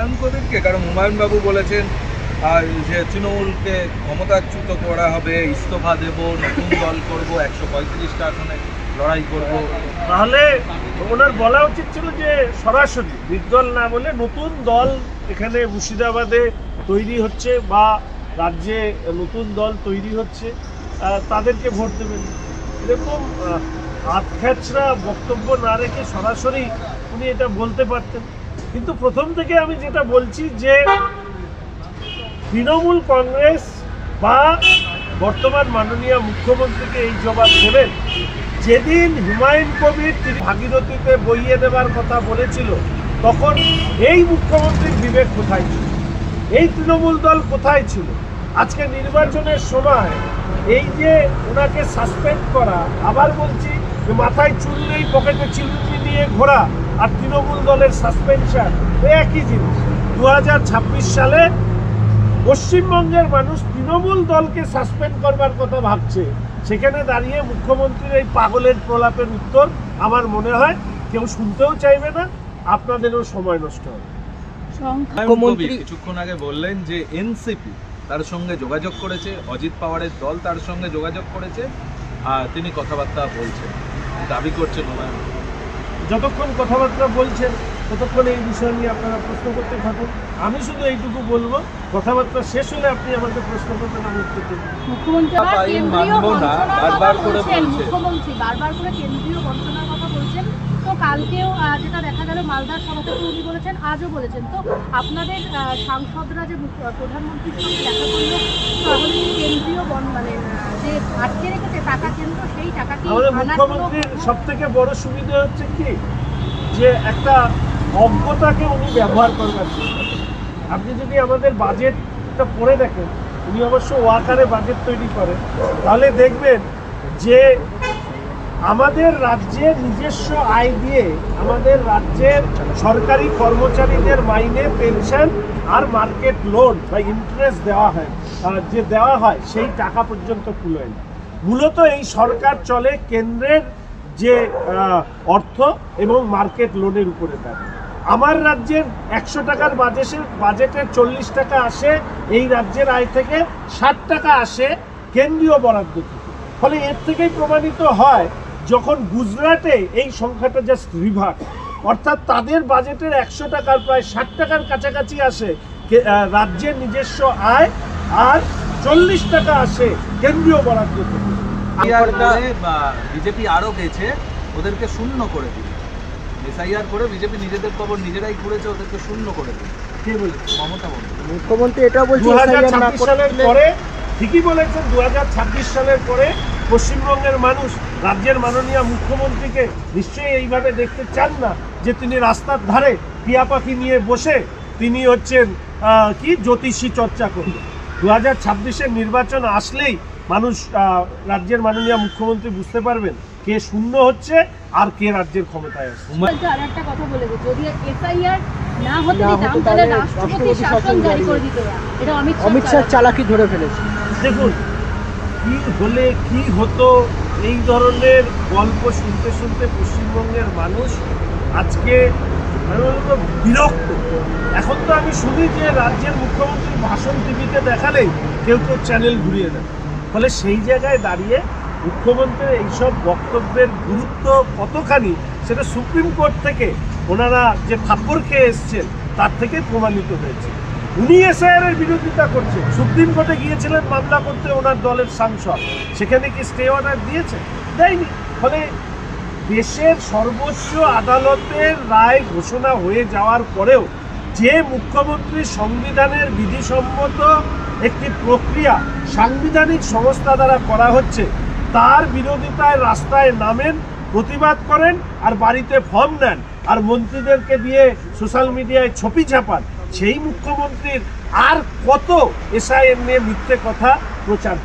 হুমায়ুন কবিরকে, কারণ হুমায়ুন বাবু বলেছেন যে তৃণমূলকে ক্ষমতাচ্যুত করা হবে, ইস্তফা দেব, নতুন দল করব, 135টা আসনে লড়াই করব। তাহলে ওনার বলা উচিত ছিল যে সরাসরি নির্দল না বলে নতুন দল এখানে মুর্শিদাবাদে তৈরি হচ্ছে বা রাজ্যে নতুন দল তৈরি হচ্ছে, তাদেরকে ভোট দেবেন। এরকম আতখ্যাচরা বক্তব্য না রেখে সরাসরি উনি এটা বলতে পারতেন। কিন্তু প্রথম থেকে আমি যেটা বলছি যে তৃণমূল কংগ্রেস বা বর্তমান মাননীয় মুখ্যমন্ত্রীকে এই জবাব দেবেন, যেদিন হুমায়ুন কবির তিনি ভাগীরথীতে বইয়ে দেবার কথা বলেছিল তখন এই মুখ্যমন্ত্রীর বিবেক কোথায় ছিল, এই তৃণমূল দল কোথায় ছিল? আজকে নির্বাচনের সময় এই যে ওনাকে সাসপেন্ড করা, আবার বলছি যে মাথায় চুল নেই, পকেটে চিরুনি নিয়ে ঘোরা আর তৃণমূল দলের সাসপেনশন একই জিনিস। 2026 সালে পশ্চিমবঙ্গের মানুষ তৃণমূল দলকে সাসপেন্ড করবার কথা ভাবছে, সেখানে দাঁড়িয়ে মুখ্যমন্ত্রীর এই পাগলের প্রলাপের উত্তর আমার মনে হয় কেউ শুনতেও চাইবে না, আপনাদেরও সময় নষ্ট হবে। মুখ্যমন্ত্রী কিছুক্ষণ আগে বললেন যে এনসিপি তার সঙ্গে যোগাযোগ করেছে, অজিত পাওয়ারের দল তার সঙ্গে যোগাযোগ করেছে, আর তিনি কথাবার্তা বলছেন, দাবি করছেন হুমায়ুন। যতক্ষণ কথাবার্তা বলছেন ততক্ষণ এই বিষয় নিয়ে আপনারা প্রশ্ন করতে থাকুন। আমি শুধু এইটুকু বলবো, কথাবার্তা শেষ হলে আপনি আমাকে প্রশ্ন করবেন, আমি উত্তর দেব। মুখ্যমন্ত্রী বারবার করে কেন্দ্রীয় বঞ্চনার কথা বলছেন। তো কালকেও যেটা দেখা গেল মালদার সভাতে উনি বলেছেন, আজও বলেছেন। তো আপনাদের সাংসদরা যে প্রধানমন্ত্রীর সঙ্গে দেখা করলো, তাহলে কেন্দ্রীয় মানে যে আটকে রেখেছে টাকা কেন্দ্র, সেই টাকা কি আমাদের মুখ্যমন্ত্রীর সব থেকে বড় সুবিধা হচ্ছে কি, যে একটা অজ্ঞতাকে উনি ব্যবহার করবার চেষ্টা করেন। আপনি যদি আমাদের বাজেটটা পড়ে দেখেন, উনি অবশ্য ওয়াকারে বাজেট তৈরি করেন, তাহলে দেখবেন যে আমাদের রাজ্যের নিজস্ব আয় দিয়ে আমাদের রাজ্যের সরকারি কর্মচারীদের মাইনে, পেনশন আর মার্কেট লোন বা ইন্টারেস্ট দেওয়া হয়, যে দেওয়া হয় সেই টাকা পর্যন্ত কুলোয় না। মূলত এই সরকার চলে কেন্দ্রের যে অর্থ এবং মার্কেট লোনের উপরে দাঁড়িয়ে। আমার রাজ্যের 100 টাকার বাজেটে 40 টাকা আসে এই রাজ্যের আয় থেকে, 60 টাকা আসে কেন্দ্রীয় বরাদ্দ থেকে। ফলে এর থেকেই প্রমাণিত হয় যখন গুজরাটে এই সংখ্যাটা জাস্ট রিভার্স, অর্থাৎ তাদের বাজেটের 100 টাকার প্রায় 60 টাকার কাছাকাছি আসে রাজ্যের নিজস্ব আয়, আর 40 টাকা আসে কেন্দ্রীয় বরাদ্দ থেকে। বিজেপি আরো গেছে, ওদেরকে শূন্য করে দিল, এসআইআর করে বিজেপি নিজেদের খবর নিজেরাই করেছে, ওদেরকে শূন্য করে দিল। কে বলেছে? মমতা বন্দ্যোপাধ্যায়। মুখ্যমন্ত্রী এটা বলছে 2026 সালের পরে, ঠিকই বলেছেন, 2026 সালের পরে পশ্চিমবঙ্গের মানুষ রাজ্যের মাননীয় মুখ্যমন্ত্রীকে নিশ্চয়ই এইভাবে দেখতে চান না যে তিনি রাস্তার ধারে টিয়া পাখি নিয়ে বসে তিনি হচ্ছেন কি জ্যোতিষী চর্চা করবেন। 2026-এর নির্বাচন আসলেই মানুষ, রাজ্যের মাননীয় মুখ্যমন্ত্রী বুঝতে পারবেন কে শূন্য হচ্ছে আর কে রাজ্যের ক্ষমতায় আসছে। আর একটা কথা বলে, যদি এসআইআর না হতে দিতাম তাহলে রাষ্ট্রপতি শাসন জারি করে দিত। এটা অমিত শাহ চালাকি ধরে ফেলেছে। দেখুন, কি হলে কি হতো, এই ধরনের গল্প শুনতে শুনতে পশ্চিমবঙ্গের মানুষ আজকে বিরক্ত। এখন তো আমি শুনি যে রাজ্যের মুখ্যমন্ত্রীর ভাষণ টিভিতে দেখালেই কেউ কেউ চ্যানেল ঘুরিয়ে দেয়। ফলে সেই জায়গায় দাঁড়িয়ে মুখ্যমন্ত্রীর এইসব বক্তব্যের গুরুত্ব কতখানি, সেটা সুপ্রিম কোর্ট থেকে ওনারা যে থাপ্পড় খেয়ে এসছেন তার থেকে প্রমাণিত হয়েছে। উনি এসআইআর বিরোধিতা করছেন, সুপ্রিম কোর্টে গিয়েছিলেন মামলা করতে ওনার দলের সাংসদ, সেখানে কি স্টে অর্ডার দিয়েছে? দেয়নি। ফলে দেশের সর্বোচ্চ আদালতের রায় ঘোষণা হয়ে যাওয়ার পরেও যে মুখ্যমন্ত্রী সংবিধানের বিধিসম্মত একটি প্রক্রিয়া সাংবিধানিক সংস্থা দ্বারা করা হচ্ছে, তার বিরোধিতায় রাস্তায় নামেন, প্রতিবাদ করেন আর বাড়িতে ফর্ম নেন আর মন্ত্রীদেরকে দিয়ে সোশ্যাল মিডিয়ায় ছবি ছাপান, সেই মুখ্যমন্ত্রীর আর কত এসআইআর নিয়ে মিথ্যে কথা প্রচার